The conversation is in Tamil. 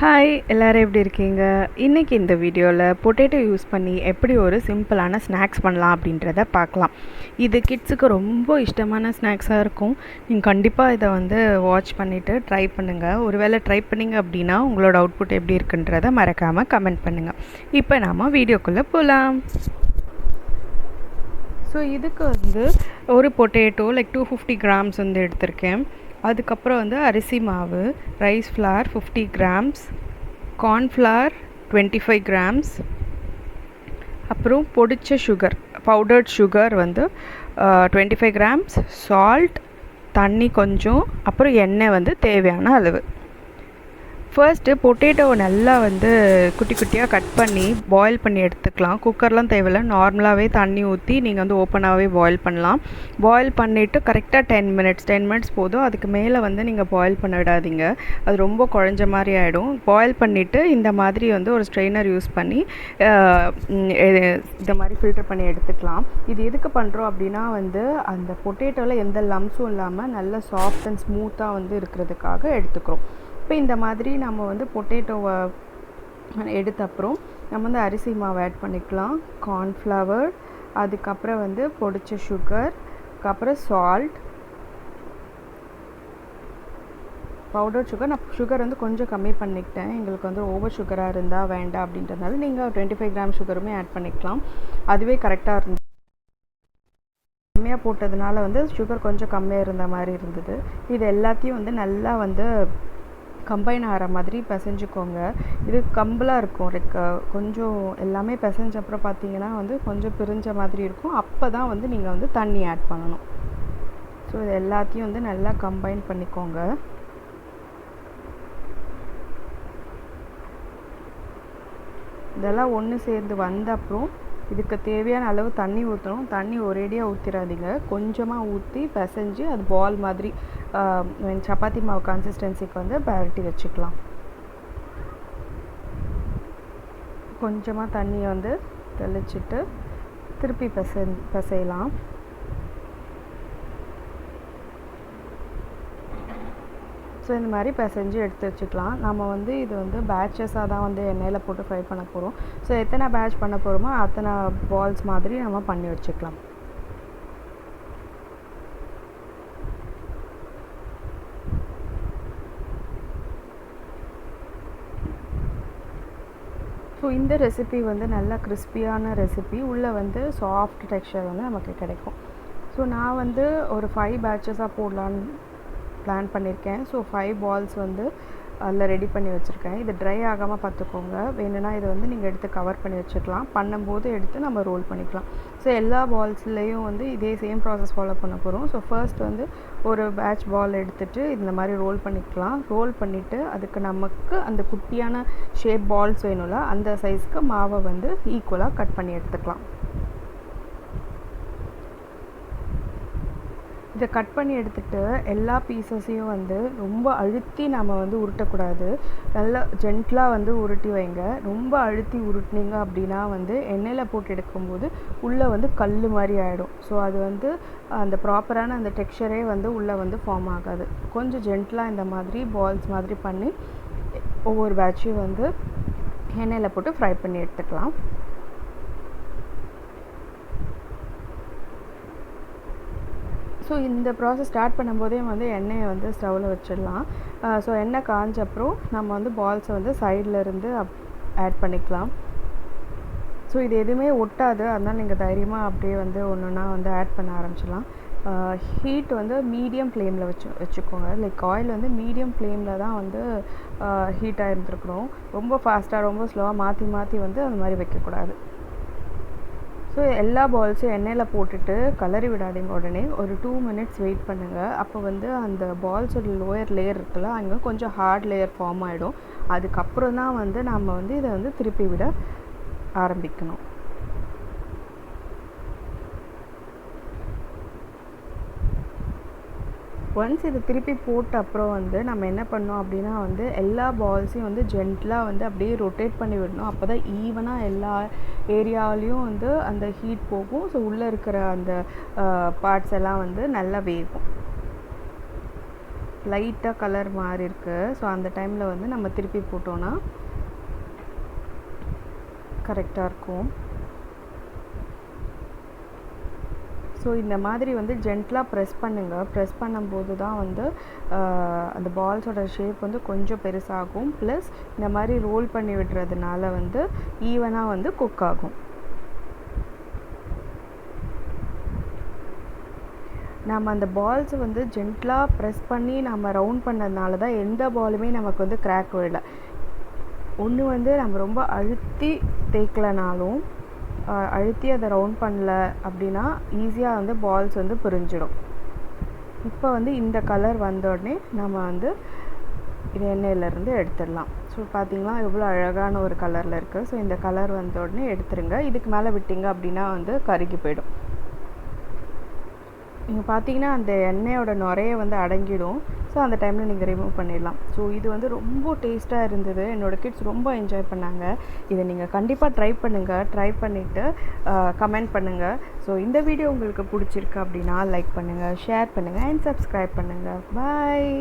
ஹாய் எல்லோரும் எப்படி இருக்கீங்க? இன்றைக்கி இந்த வீடியோவில் பொட்டேட்டோ யூஸ் பண்ணி எப்படி ஒரு சிம்பிளான ஸ்நாக்ஸ் பண்ணலாம் அப்படின்றத பார்க்கலாம். இது கிட்ஸுக்கு ரொம்ப இஷ்டமான ஸ்நாக்ஸாக இருக்கும். நீங்கள் கண்டிப்பாக இதை வாட்ச் பண்ணிவிட்டு ட்ரை பண்ணுங்கள். ஒருவேளை ட்ரை பண்ணிங்க அப்படின்னா உங்களோட அவுட்புட் எப்படி இருக்குன்றதை மறக்காமல் கமெண்ட் பண்ணுங்கள். இப்போ நாம் வீடியோக்குள்ளே போகலாம். ஸோ இதுக்கு ஒரு பொட்டேட்டோ லைக் 250 கிராம்ஸ் எடுத்திருக்கேன். அதுக்கப்புறம் அரிசி மாவு, rice flour 50 grams, cornflour 25 grams, அப்புறம் பொடிச்ச sugar, powdered sugar 25 grams, salt, தண்ணி கொஞ்சம், அப்புறம் எண்ணெய் தேவையான அளவு. ஃபர்ஸ்ட்டு பொட்டேட்டோவை நல்லா குட்டி குட்டியாக கட் பண்ணி பாயில் பண்ணி எடுத்துக்கலாம். குக்கர்லாம் தேவையில்ல, நார்மலாகவே தண்ணி ஊற்றி நீங்கள் ஓப்பனாகவே பாயில் பண்ணலாம். பாயில் பண்ணிவிட்டு கரெக்டாக 10 மினிட்ஸ் போதும். அதுக்கு மேலே நீங்கள் பாயில் பண்ண விடாதீங்க, அது ரொம்ப குழஞ்ச மாதிரி ஆகிடும். பாயில் பண்ணிவிட்டு இந்த மாதிரி ஒரு ஸ்ட்ரெயினர் யூஸ் பண்ணி இந்த மாதிரி ஃபில்டர் பண்ணி எடுத்துக்கலாம். இது எதுக்கு பண்ணுறோம் அப்படின்னா அந்த பொட்டேட்டோவில் எந்த லம்ஸும் இல்லாமல் நல்ல சாஃப்ட் அண்ட் ஸ்மூத்தாக இருக்கிறதுக்காக எடுத்துக்கிறோம். இப்போ இந்த மாதிரி நம்ம பொட்டேட்டோவை எடுத்த அப்புறம் நம்ம அரிசி மாவு ஆட் பண்ணிக்கலாம், கார்ன்ஃப்ளவர், அதுக்கப்புறம் பொடிச்ச சுகர், அப்புறம் சால்ட், பவுடர் சுகர். நான் சுகர் கொஞ்சம் கம்மி பண்ணிக்கிட்டேன், எங்களுக்கு ஓவர் சுகராக இருந்தால் வேண்டாம் அப்படின்றதுனால நீங்கள் 25 கிராம் சுகருமே ஆட் பண்ணிக்கலாம். அதுவே கரெக்டாக இருந்தது. கம்மியாக போட்டதுனால சுகர் கொஞ்சம் கம்மியாக இருந்த மாதிரி இருந்தது. இது எல்லாத்தையும் நல்லா கம்பைன் ஆகிற மாதிரி பிசைஞ்சுக்கோங்க. இது கம்பலாக இருக்கும், லைக் கொஞ்சம் எல்லாமே பிசைஞ்ச அப்புறம் பார்த்தீங்கன்னா கொஞ்சம் பிரிஞ்ச மாதிரி இருக்கும். அப்போ தான் நீங்கள் தண்ணி ஆட் பண்ணணும். ஸோ இது எல்லாத்தையும் நல்லா கம்பைன் பண்ணிக்கோங்க. இதெல்லாம் ஒன்று சேர்ந்து வந்த அப்புறம் இதுக்கு தேவையான அளவு தண்ணி ஊற்றணும். தண்ணி ஒரேடியாக ஊற்றிடாதீங்க, கொஞ்சமாக ஊற்றி பிசைஞ்சு அது பால் மாதிரி சப்பாத்தி மாவு கன்சிஸ்டன்சிக்கு பரட்டி வச்சுக்கலாம். கொஞ்சமாக தண்ணியை தெளிச்சிட்டு திருப்பி பிசையலாம். ஸோ இந்த மாதிரி பிசைஞ்சு எடுத்து வச்சுக்கலாம். நம்ம இது பேட்சஸாக தான் எண்ணெயில் போட்டு ஃப்ரை பண்ண போகிறோம். ஸோ எத்தனை பேட்ச் பண்ண போகிறோமோ அத்தனை பால்ஸ் மாதிரி நம்ம பண்ணி வச்சுக்கலாம். ஸோ இந்த ரெசிபி நல்லா கிறிஸ்பியான ரெசிபி, உள்ளே சாஃப்ட் டெக்ஸ்சர் நமக்கு கிடைக்கும். ஸோ நான் ஒரு 5 பேட்சஸாக போடலான்னு பிளான் பண்ணியிருக்கேன். ஸோ 5 பால்ஸ் அதில் ரெடி பண்ணி வச்சுருக்கேன். இது ட்ரை ஆகாமல் பார்த்துக்கோங்க. வேணும்னா இதை நீங்கள் எடுத்து கவர் பண்ணி வச்சுக்கலாம். பண்ணும்போது எடுத்து நம்ம ரோல் பண்ணிக்கலாம். ஸோ எல்லா பால்ஸ்லேயும் இதே சேம் ப்ராசஸ் ஃபாலோ பண்ண போகிறோம். ஸோ ஃபர்ஸ்ட் ஒரு பேட்ச் பால் எடுத்துகிட்டு இந்த மாதிரி ரோல் பண்ணிக்கலாம். ரோல் பண்ணிவிட்டு அதுக்கு நமக்கு அந்த குட்டியான ஷேப் பால்ஸ் வேணும்ல, அந்த சைஸ்க்கு மாவை ஈக்குவலாக கட் பண்ணி எடுத்துக்கலாம். இதை கட் பண்ணி எடுத்துகிட்டு எல்லா பீசஸையும் ரொம்ப அழுத்தி நம்ம உருட்டக்கூடாது. நல்லா ஜென்டலாக உருட்டி வைங்க. ரொம்ப அழுத்தி உருட்டினீங்க அப்படின்னா எண்ணெயில் போட்டு எடுக்கும்போது உள்ளே கல் மாதிரி ஆகிடும். ஸோ அது அந்த ப்ராப்பரான அந்த டெக்ஸ்சரே உள்ளே ஃபார்ம் ஆகாது. கொஞ்சம் ஜென்டலாக இந்த மாதிரி பால்ஸ் மாதிரி பண்ணி ஒவ்வொரு பேட்சையும் எண்ணெயில் போட்டு ஃப்ரை பண்ணி எடுத்துக்கலாம். ஸோ இந்த ப்ராசஸ் ஸ்டார்ட் பண்ணும்போதே எண்ணெயை ஸ்டவ்வில் வச்சிடலாம். ஸோ எண்ணெய் காஞ்ச அப்புறம் நம்ம பால்ஸை சைடில் இருந்து ஆட் பண்ணிக்கலாம். ஸோ இது எதுவுமே ஒட்டாது, அதனால் நீங்கள் தைரியமாக அப்படியே ஒன்று ஒன்றா ஆட் பண்ண ஆரம்பிச்சிடலாம். ஹீட் மீடியம் ஃப்ளேமில் வச்சுக்கோங்க. லைக் ஆயில் மீடியம் ஃப்ளேமில் தான் ஹீட்டாக இருந்துருக்கணும். ரொம்ப ஃபாஸ்ட்டாக ரொம்ப ஸ்லோவாக மாற்றி மாற்றி அந்த மாதிரி வைக்கக்கூடாது. ஸோ எல்லா பால்ஸும் எண்ணெயில் போட்டுட்டு கலரி விடாதீங்க. உடனே ஒரு 2 மினிட்ஸ் வெயிட் பண்ணுங்கள். அப்போ அந்த பால்ஸோட லோயர் லேயர் இருக்குல்ல, அங்கே கொஞ்சம் ஹார்ட் லேயர் ஃபார்ம் ஆகிடும். அதுக்கப்புறம் தான் நம்ம இதை திருப்பி விட ஆரம்பிக்கணும். ஒன்ஸ் இது திருப்பி போட்ட அப்புறம் நம்ம என்ன பண்ணோம் அப்படின்னா எல்லா பால்ஸையும் ஜென்டலாக அப்படியே ரொட்டேட் பண்ணி விடணும். அப்போ தான் ஈவனாக எல்லா ஏரியாவிலையும் அந்த ஹீட் போகும். ஸோ உள்ளே இருக்கிற அந்த பார்ட்ஸ் எல்லாம் நல்லா வேகும். லைட்டாக கலர் மாறி இருக்குது. ஸோ அந்த டைமில் வந்து நம்ம திருப்பி போட்டோன்னா கரெக்டாக இருக்கும். ஸோ இந்த மாதிரி வந்து ஜென்டலாக ப்ரெஸ் பண்ணுங்கள். ப்ரெஸ் பண்ணும்போது தான் வந்து அந்த பால்ஸோட ஷேப் வந்து கொஞ்சம் பெருசாகும். ப்ளஸ் இந்த மாதிரி ரோல் பண்ணி விடுறதுனால வந்து ஈவனாக வந்து குக் ஆகும். நம்ம அந்த பால்ஸை வந்து ஜென்டலாக ப்ரெஸ் பண்ணி நம்ம ரவுண்ட் பண்ணதுனால தான் எந்த பாலுமே நமக்கு வந்து கிராக் விடல. ஒன்று வந்து நம்ம ரொம்ப அழுத்தி தேய்க்கலனாலும் அழுத்தி அதை ரவுண்ட் பண்ணல அப்படின்னா ஈஸியாக வந்து பால்ஸ் வந்து பிரிஞ்சிடும். இப்போ வந்து இந்த கலர் வந்தோடனே நம்ம வந்து இது எண்ணெயிலேருந்து எடுத்துடலாம். ஸோ பார்த்திங்களா எவ்வளோ அழகான ஒரு கலரில் இருக்குது. ஸோ இந்த கலர் வந்தோடனே எடுத்துருங்க. இதுக்கு மேலே விட்டிங்க அப்படின்னா வந்து கருகி போயிடும். நீங்கள் பார்த்தீங்கன்னா அந்த எண்ணெயோட நுரையை வந்து அடங்கிடும். ஸோ அந்த டைமில் நீங்கள் ரிமூவ் பண்ணிடலாம். ஸோ இது வந்து ரொம்ப டேஸ்ட்டாக இருந்தது. என்னோடய கிட்ஸ் ரொம்ப என்ஜாய் பண்ணாங்க. இதை நீங்கள் கண்டிப்பாக ட்ரை பண்ணுங்கள். ட்ரை பண்ணிவிட்டு கமெண்ட் பண்ணுங்கள். ஸோ இந்த வீடியோ உங்களுக்கு பிடிச்சிருக்கு அப்படின்னா லைக் பண்ணுங்கள், ஷேர் பண்ணுங்கள் அண்ட் சப்ஸ்கிரைப் பண்ணுங்கள். பாய்.